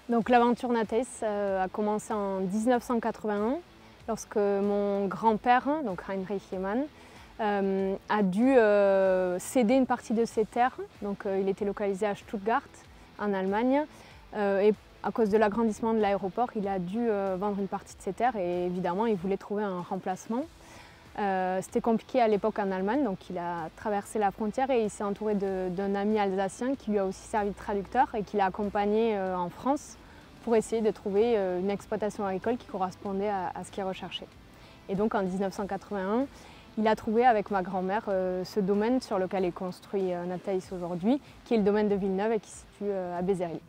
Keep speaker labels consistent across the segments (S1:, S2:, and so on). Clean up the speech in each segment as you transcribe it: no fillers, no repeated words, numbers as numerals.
S1: Donc l'aventure Nataïs a commencé en 1981 lorsque mon grand-père, donc Heinrich Lehmann, a dû céder une partie de ses terres. Donc il était localisé à Stuttgart en Allemagne et à cause de l'agrandissement de l'aéroport, il a dû vendre une partie de ses terres et évidemment il voulait trouver un remplacement. C'était compliqué à l'époque en Allemagne, donc il a traversé la frontière et il s'est entouré d'un ami alsacien qui lui a aussi servi de traducteur et qui l'a accompagné en France pour essayer de trouver une exploitation agricole qui correspondait à ce qu'il recherchait. Et donc en 1981, il a trouvé avec ma grand-mère ce domaine sur lequel est construit Nataïs aujourd'hui, qui est le domaine de Villeneuve et qui se situe à Bézéry.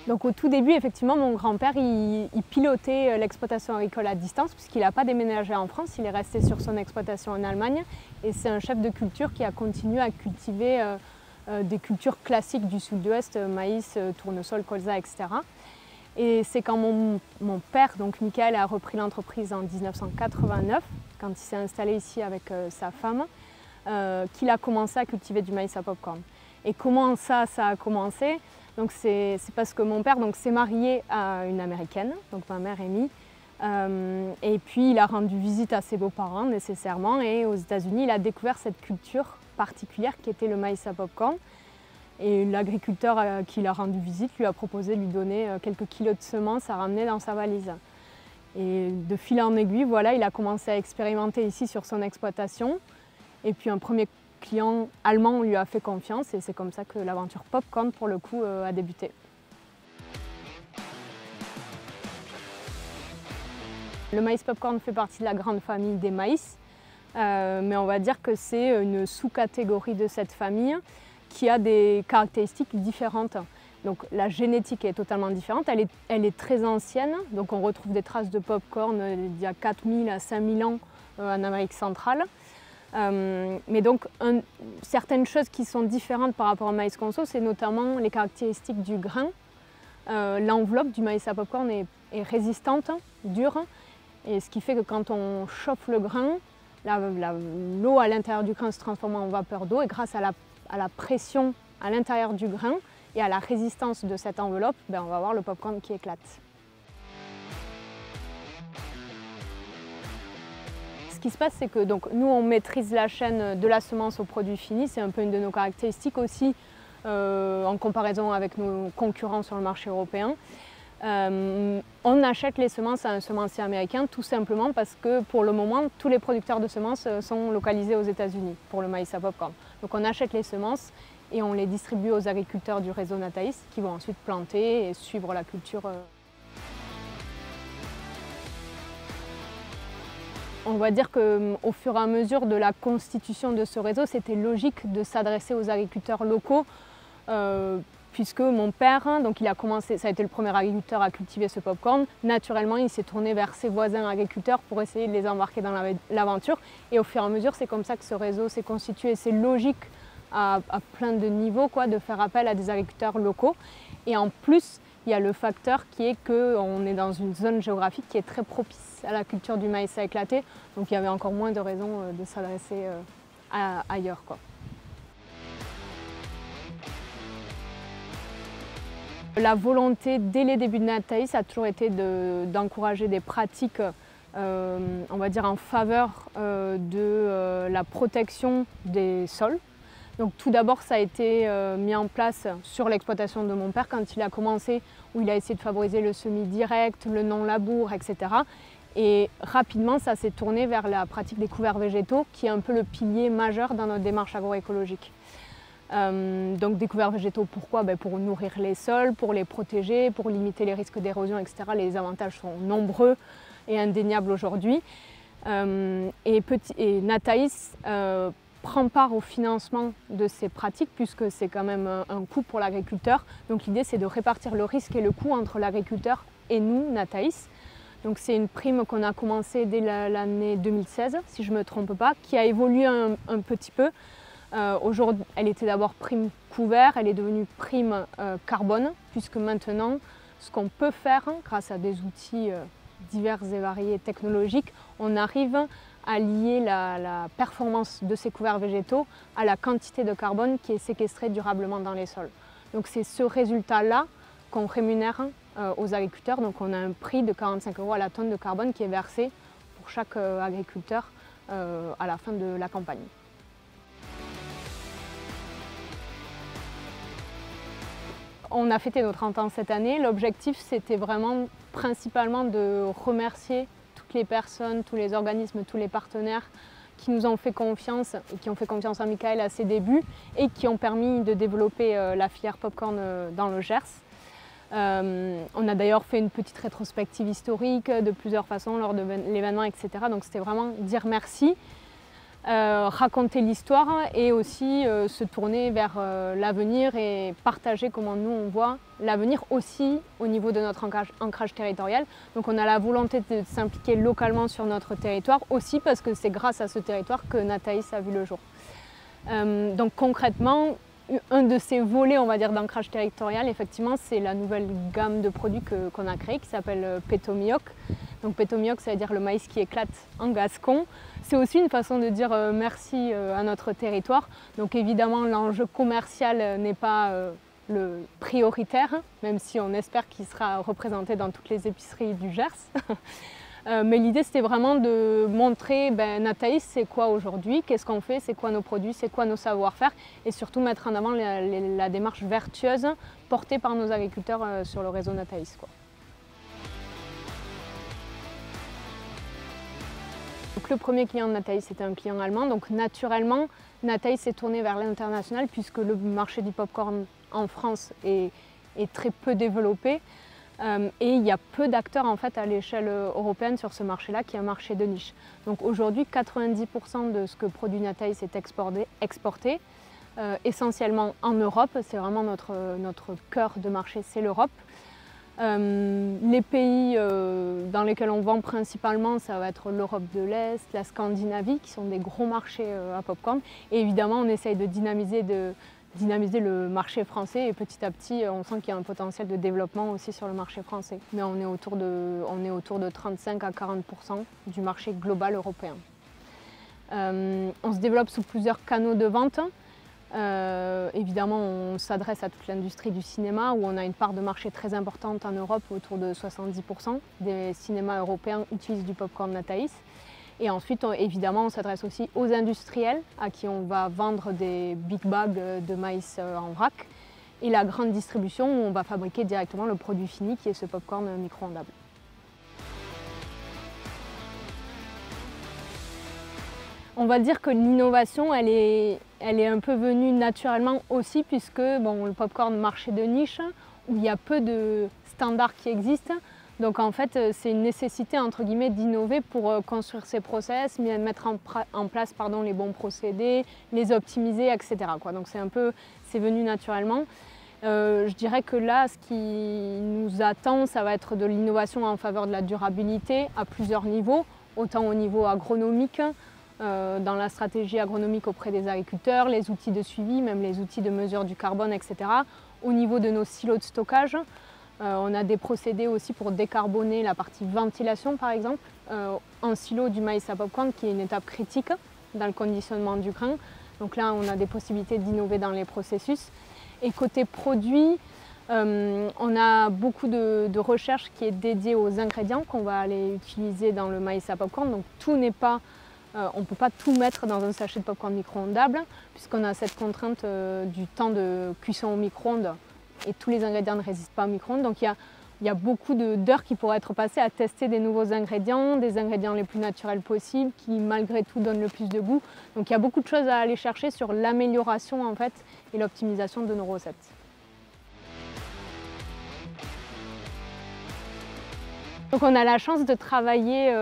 S1: Donc au tout début, effectivement, mon grand-père, il pilotait l'exploitation agricole à distance puisqu'il n'a pas déménagé en France, il est resté sur son exploitation en Allemagne et c'est un chef de culture qui a continué à cultiver des cultures classiques du sud-ouest, maïs, tournesol, colza, etc. Et c'est quand mon père, donc Michael, a repris l'entreprise en 1989, quand il s'est installé ici avec sa femme, qu'il a commencé à cultiver du maïs à popcorn. Et comment ça a commencé? Donc c'est parce que mon père s'est marié à une Américaine, donc ma mère Amy, et puis il a rendu visite à ses beaux-parents nécessairement et aux États-Unis il a découvert cette culture particulière qui était le maïs à popcorn. Et l'agriculteur qui l'a rendu visite lui a proposé de lui donner quelques kilos de semences à ramener dans sa valise. Et de fil en aiguille, voilà, il a commencé à expérimenter ici sur son exploitation. Et puis un premier client allemand lui a fait confiance et c'est comme ça que l'aventure popcorn pour le coup a débuté. Le maïs popcorn fait partie de la grande famille des maïs, mais on va dire que c'est une sous-catégorie de cette famille qui a des caractéristiques différentes. Donc la génétique est totalement différente, elle est très ancienne, donc on retrouve des traces de popcorn d'il y a 4000 à 5000 ans en Amérique centrale. Mais donc certaines choses qui sont différentes par rapport au maïs conso, c'est notamment les caractéristiques du grain. L'enveloppe du maïs à popcorn est résistante, dure, et ce qui fait que quand on chauffe le grain, l'eau à l'intérieur du grain se transforme en vapeur d'eau et grâce à la pression à l'intérieur du grain et à la résistance de cette enveloppe, on va avoir le popcorn qui éclate. Ce qui se passe, c'est que nous, on maîtrise la chaîne de la semence au produit fini. C'est un peu une de nos caractéristiques aussi en comparaison avec nos concurrents sur le marché européen. On achète les semences à un semencier américain tout simplement parce que pour le moment, tous les producteurs de semences sont localisés aux États-Unis pour le maïs à popcorn. Donc on achète les semences et on les distribue aux agriculteurs du réseau Nataïs qui vont ensuite planter et suivre la culture. On va dire qu'au fur et à mesure de la constitution de ce réseau, c'était logique de s'adresser aux agriculteurs locaux puisque mon père, il a commencé, ça a été le premier agriculteur à cultiver ce popcorn. Naturellement, il s'est tourné vers ses voisins agriculteurs pour essayer de les embarquer dans l'aventure. Et au fur et à mesure, c'est comme ça que ce réseau s'est constitué. C'est logique à plein de niveaux de faire appel à des agriculteurs locaux. Et en plus, il y a le facteur qui est qu'on est dans une zone géographique qui est très propice à la culture du maïs à éclater. Donc il y avait encore moins de raisons de s'adresser ailleurs. La volonté dès les débuts de Nataïs a toujours été d'encourager des pratiques on va dire en faveur de la protection des sols. Donc tout d'abord ça a été mis en place sur l'exploitation de mon père quand il a commencé, où il a essayé de favoriser le semis direct, le non-labour, etc. Et rapidement ça s'est tourné vers la pratique des couverts végétaux qui est un peu le pilier majeur dans notre démarche agroécologique. Donc des couverts végétaux, pourquoi? Pour nourrir les sols, pour les protéger, pour limiter les risques d'érosion, etc. Les avantages sont nombreux et indéniables aujourd'hui. Et Nataïs prend part au financement de ces pratiques puisque c'est quand même un coût pour l'agriculteur. Donc l'idée c'est de répartir le risque et le coût entre l'agriculteur et nous, Nataïs. Donc c'est une prime qu'on a commencé dès l'année 2016, si je ne me trompe pas, qui a évolué un petit peu. Aujourd'hui, elle était d'abord prime couvert, elle est devenue prime carbone, puisque maintenant, ce qu'on peut faire grâce à des outils divers et variés technologiques, on arrive à lier la performance de ces couverts végétaux à la quantité de carbone qui est séquestrée durablement dans les sols. Donc c'est ce résultat-là qu'on rémunère aux agriculteurs. Donc on a un prix de 45 € à la tonne de carbone qui est versé pour chaque agriculteur à la fin de la campagne. On a fêté nos 30 ans cette année. L'objectif, c'était vraiment principalement de remercier toutes les personnes, tous les organismes, tous les partenaires qui nous ont fait confiance et qui ont fait confiance en Michael à ses débuts et qui ont permis de développer la filière popcorn dans le Gers. On a d'ailleurs fait une petite rétrospective historique de plusieurs façons lors de l'événement, etc. Donc c'était vraiment dire merci, raconter l'histoire et aussi se tourner vers l'avenir et partager comment nous on voit l'avenir aussi au niveau de notre ancrage territorial. Donc on a la volonté de s'impliquer localement sur notre territoire aussi parce que c'est grâce à ce territoire que Nataïs a vu le jour. Donc concrètement, un de ces volets, on va dire, d'ancrage territorial, effectivement, c'est la nouvelle gamme de produits qu'on a créée qui s'appelle Petomioc. Donc Petomioc, ça veut dire le maïs qui éclate en gascon. C'est aussi une façon de dire merci à notre territoire. Donc évidemment, l'enjeu commercial n'est pas le prioritaire, même si on espère qu'il sera représenté dans toutes les épiceries du Gers. Mais l'idée, c'était vraiment de montrer Nataïs, c'est quoi aujourd'hui, qu'est-ce qu'on fait, c'est quoi nos produits, c'est quoi nos savoir-faire, et surtout mettre en avant la démarche vertueuse portée par nos agriculteurs sur le réseau Nataïs, quoi. Donc, le premier client de Nataïs, c'était un client allemand, donc naturellement, Nataïs s'est tourné vers l'international puisque le marché du popcorn en France est très peu développé. Et il y a peu d'acteurs en fait à l'échelle européenne sur ce marché-là, qui est un marché de niche. Donc aujourd'hui, 90% de ce que produit Nataïs est exporté essentiellement en Europe. C'est vraiment notre cœur de marché, c'est l'Europe. Les pays dans lesquels on vend principalement, ça va être l'Europe de l'Est, la Scandinavie, qui sont des gros marchés à popcorn. Et évidemment, on essaye de dynamiser le marché français et petit à petit on sent qu'il y a un potentiel de développement aussi sur le marché français. Mais on est autour de 35 à 40% du marché global européen. On se développe sous plusieurs canaux de vente. Évidemment, on s'adresse à toute l'industrie du cinéma où on a une part de marché très importante en Europe, autour de 70% des cinémas européens utilisent du popcorn Nataïs. Et ensuite, évidemment, on s'adresse aussi aux industriels à qui on va vendre des big bags de maïs en vrac. Et la grande distribution où on va fabriquer directement le produit fini qui est ce popcorn micro-ondable. On va dire que l'innovation, elle est un peu venue naturellement aussi puisque le popcorn marché de niche où il y a peu de standards qui existent. Donc en fait, c'est une nécessité entre guillemets d'innover pour construire ces process, mettre en place les bons procédés, les optimiser, etc. Donc c'est venu naturellement. Je dirais que là, ce qui nous attend, ça va être de l'innovation en faveur de la durabilité à plusieurs niveaux, autant au niveau agronomique, dans la stratégie agronomique auprès des agriculteurs, les outils de suivi, même les outils de mesure du carbone, etc. Au niveau de nos silos de stockage, on a des procédés aussi pour décarboner la partie ventilation par exemple, en silo du maïs à popcorn qui est une étape critique dans le conditionnement du grain. Donc là on a des possibilités d'innover dans les processus. Et côté produit, on a beaucoup de recherche qui est dédiée aux ingrédients qu'on va aller utiliser dans le maïs à popcorn. Donc tout n'est pas, on ne peut pas tout mettre dans un sachet de popcorn micro-ondable puisqu'on a cette contrainte du temps de cuisson au micro-ondes. Et tous les ingrédients ne résistent pas au micro-ondes. Donc il y a beaucoup d'heures qui pourraient être passées à tester des nouveaux ingrédients, des ingrédients les plus naturels possibles, qui malgré tout donnent le plus de goût. Donc il y a beaucoup de choses à aller chercher sur l'amélioration en fait, et l'optimisation de nos recettes. Donc on a la chance de travailler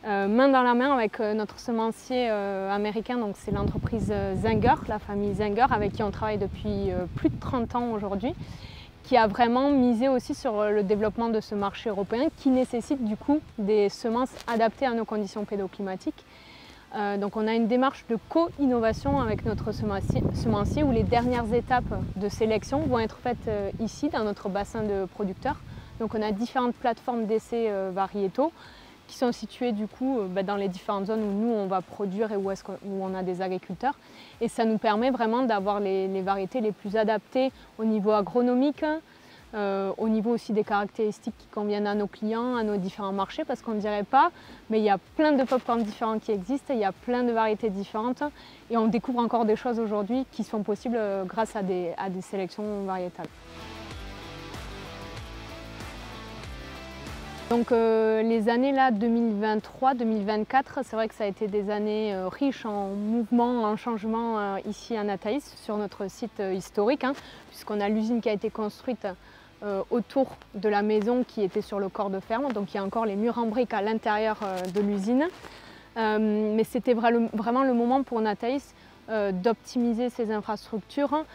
S1: main dans la main avec notre semencier américain, donc c'est l'entreprise Zenger, la famille Zenger, avec qui on travaille depuis plus de 30 ans aujourd'hui, qui a vraiment misé aussi sur le développement de ce marché européen qui nécessite du coup des semences adaptées à nos conditions pédoclimatiques. Donc on a une démarche de co-innovation avec notre semencier où les dernières étapes de sélection vont être faites ici dans notre bassin de producteurs. Donc on a différentes plateformes d'essais variétaux qui sont situés du coup dans les différentes zones où nous on va produire et où on a des agriculteurs. Et ça nous permet vraiment d'avoir les variétés les plus adaptées au niveau agronomique, au niveau aussi des caractéristiques qui conviennent à nos clients, à nos différents marchés, parce qu'on ne dirait pas, mais il y a plein de pop-corn différents qui existent, il y a plein de variétés différentes et on découvre encore des choses aujourd'hui qui sont possibles grâce à des sélections variétales. Donc les années là 2023-2024, c'est vrai que ça a été des années riches en mouvements, en changements ici à Nataïs, sur notre site historique, puisqu'on a l'usine qui a été construite autour de la maison qui était sur le corps de ferme, donc il y a encore les murs en briques à l'intérieur de l'usine. Mais c'était vraiment le moment pour Nataïs d'optimiser ses infrastructures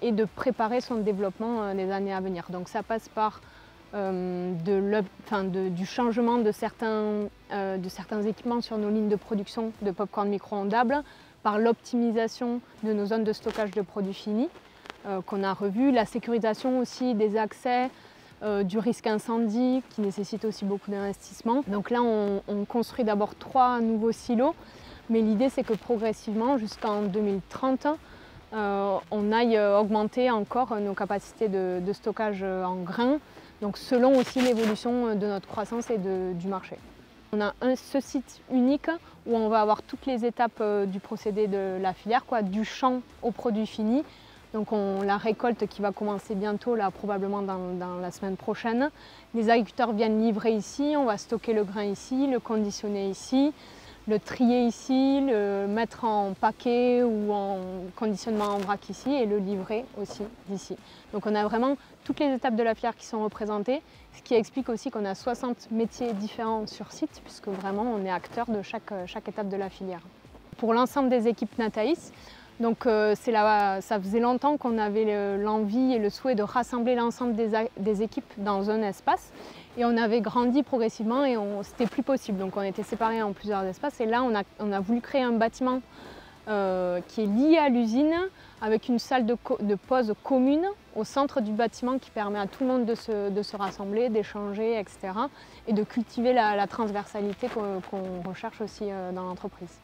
S1: et de préparer son développement des années à venir. Donc ça passe par du changement de certains équipements sur nos lignes de production de pop-corn micro-ondables, par l'optimisation de nos zones de stockage de produits finis qu'on a revues, la sécurisation aussi des accès, du risque incendie qui nécessite aussi beaucoup d'investissement. Donc là on construit d'abord 3 nouveaux silos, mais l'idée c'est que progressivement jusqu'en 2030 on aille augmenter encore nos capacités de stockage en grains, donc selon aussi l'évolution de notre croissance et du marché. On a ce site unique où on va avoir toutes les étapes du procédé de la filière, du champ au produit fini. Donc la récolte qui va commencer bientôt, là, probablement dans la semaine prochaine. Les agriculteurs viennent livrer ici, on va stocker le grain ici, le conditionner ici, le trier ici, le mettre en paquet ou en conditionnement en vrac ici et le livrer aussi d'ici. Donc on a vraiment toutes les étapes de la filière qui sont représentées, ce qui explique aussi qu'on a 60 métiers différents sur site, puisque vraiment on est acteur de chaque étape de la filière. Pour l'ensemble des équipes Nataïs, donc ça faisait longtemps qu'on avait l'envie et le souhait de rassembler l'ensemble des équipes dans un espace. Et on avait grandi progressivement et c'était plus possible. Donc on était séparés en plusieurs espaces. Et là, on a voulu créer un bâtiment qui est lié à l'usine, avec une salle de pause commune au centre du bâtiment qui permet à tout le monde de se rassembler, d'échanger, etc. Et de cultiver la transversalité qu'on recherche aussi dans l'entreprise.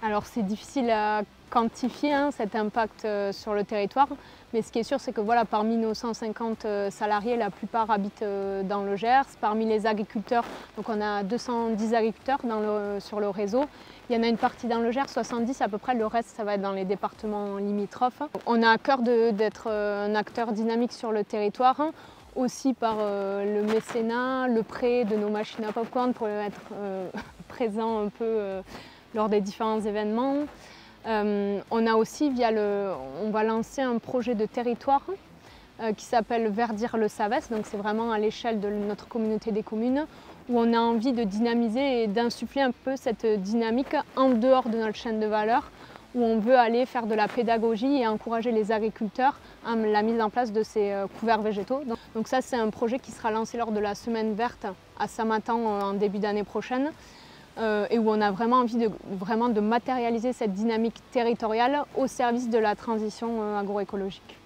S1: Alors c'est difficile à quantifier cet impact sur le territoire, mais ce qui est sûr c'est que parmi nos 150 salariés, la plupart habitent dans le Gers. Parmi les agriculteurs, donc on a 210 agriculteurs sur le réseau. Il y en a une partie dans le Gers, 70 à peu près, le reste ça va être dans les départements limitrophes. On a à cœur d'être un acteur dynamique sur le territoire, aussi par le mécénat, le prêt de nos machines à popcorn pour être présent un peu lors des différents événements. On a aussi, on va lancer un projet de territoire qui s'appelle Verdir le Savès, donc c'est vraiment à l'échelle de notre communauté des communes, où on a envie de dynamiser et d'insuffler un peu cette dynamique en dehors de notre chaîne de valeur, où on veut aller faire de la pédagogie et encourager les agriculteurs à la mise en place de ces couverts végétaux. Donc ça, c'est un projet qui sera lancé lors de la Semaine verte à Samatan en début d'année prochaine. Et où on a vraiment envie de matérialiser cette dynamique territoriale au service de la transition agroécologique.